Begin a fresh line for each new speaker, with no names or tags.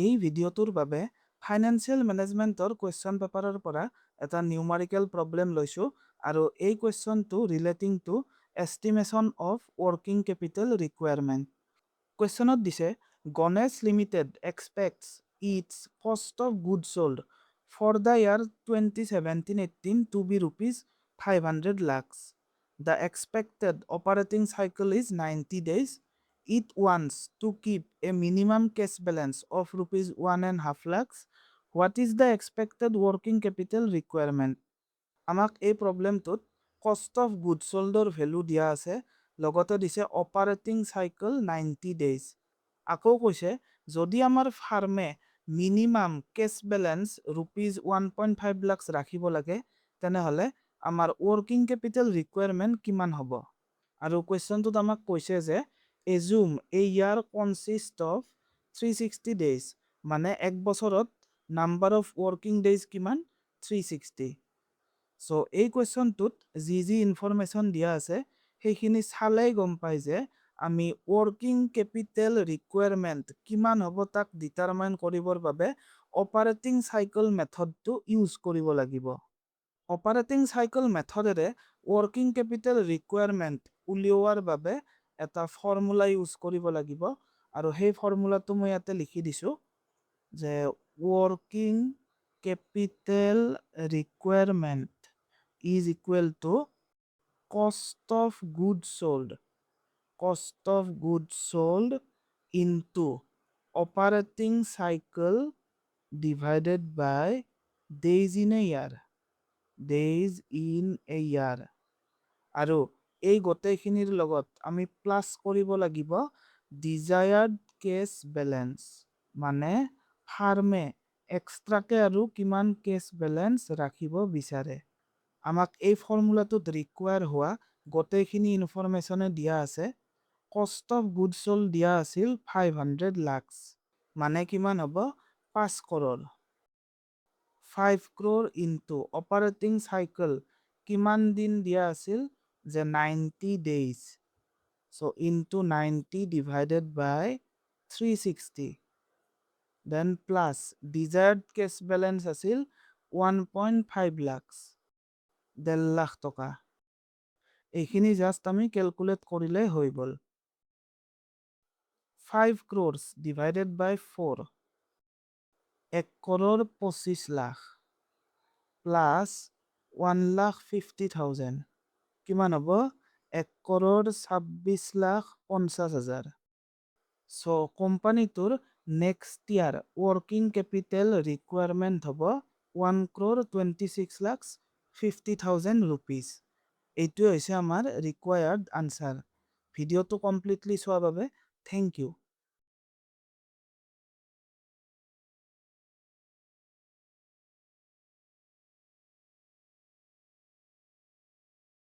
এই ভিডিঅ'টোৰ বাবে ফাইনেন্সিয়েল মেনেজমেন্টৰ কুৱেশ্যন পেপাৰৰ পৰা এটা নিউমাৰিকেল প্ৰব্লেম লৈছোঁ আৰু এই কুৱেশ্যনটো relating to estimation of working capital requirement. কুৱেশ্যনত দিছে Ganesh limited expects its cost of good sold for the year 2017-18 to be rupees 500 lakhs. The expected operating cycle is 90 days. It wants to keep a minimum cash balance of rupees 1.5 lakhs. What is the expected working capital requirement? আমাক এই প্ৰব্লেমটোত কষ্ট of good সোল্ডৰ value দিয়া আছে, লগতে দিছে operating cycle 90 days. আকৌ কৈছে যদি আমাৰ ফাৰ্মে minimum cash balance rupees 1.5 lakhs ৰাখিব লাগে, তেনেহ'লে আমাৰ ৱৰ্কিং কেপিটেল ৰিকুৱাৰমেণ্ট কিমান হ'ব? আৰু কুৱেশ্যনটোত আমাক কৈছে যে এজুম এ ইয়াৰ কনচিষ্ট অফ 360 ডেইজ, মানে এক বছৰত নাম্বাৰ অফ ৱৰ্কিং ডেইজ কিমান? 360। চ' এই কুৱেশ্যনটোত যি ইনফৰমেশ্যন দিয়া আছে সেইখিনি চালেই গম পাই যে আমি ৱৰ্কিং কেপিটেল ৰিকুৱাৰমেণ্ট কিমান হ'ব তাক ডিটাৰমাইন কৰিবৰ বাবে অপাৰেটিং চাইকেল মেথডটো ইউজ কৰিব লাগিব। অপাৰেটিং চাইকেল মেথডেৰে ৱৰ্কিং কেপিটেল ৰিকুৱাৰমেণ্ট উলিওৱাৰ বাবে এটা ফৰ্মুলা ইউজ কৰিব লাগিব, আৰু সেই ফৰ্মুলাটো মই ইয়াতে লিখি দিছোঁ যে working capital requirement is equal to cost of goods sold into operating cycle divided by days in a year. আৰু এই গোটেইখিনিৰ লগত আমি প্লাছ কৰিব লাগিব ডিজায়াৰ্ড কেছ বেলেঞ্চ, মানে ফাৰ্মে এক্সট্ৰাকে আৰু কিমান কেছ বেলেঞ্চ ৰাখিব বিচাৰে। আমাক এই ফৰ্মুলাটোত ৰিকুৱায়াৰ হোৱা গোটেইখিনি ইনফৰমেশ্যনে দিয়া আছে। কষ্ট অফ গুড সোল্ড দিয়া আছিল 500 lakhs, মানে কিমান হ'ব? 5 crore। 5 crore into operating cycle কিমান দিন দিয়া আছিল? যে 90 days। So' into 90 divided by 360, then plus desired cash balance আছিল 1.5 lakhs, 1.5 লাখ টকা। এইখিনি জাষ্ট আমি কেলকুলেট কৰিলে হৈ গ'ল। 5 crores divided by 4, 1 crore 25 lakh plus 1,50,000 কিমান হ'ব? 1 crore 26 লাখ 50,000। চ' কোম্পানীটোৰ নেক্সট ইয়াৰ ৱৰ্কিং কেপিটেল ৰিকুৱাৰমেণ্ট হ'ব 1 crore 26 lakhs 50,000 rupees। এইটোৱে হৈছে আমাৰ ৰিকুৱায়াৰ্ড আনচাৰ। ভিডিঅ'টো কমপ্লিটলি চোৱাৰ বাবে থেংক ইউ।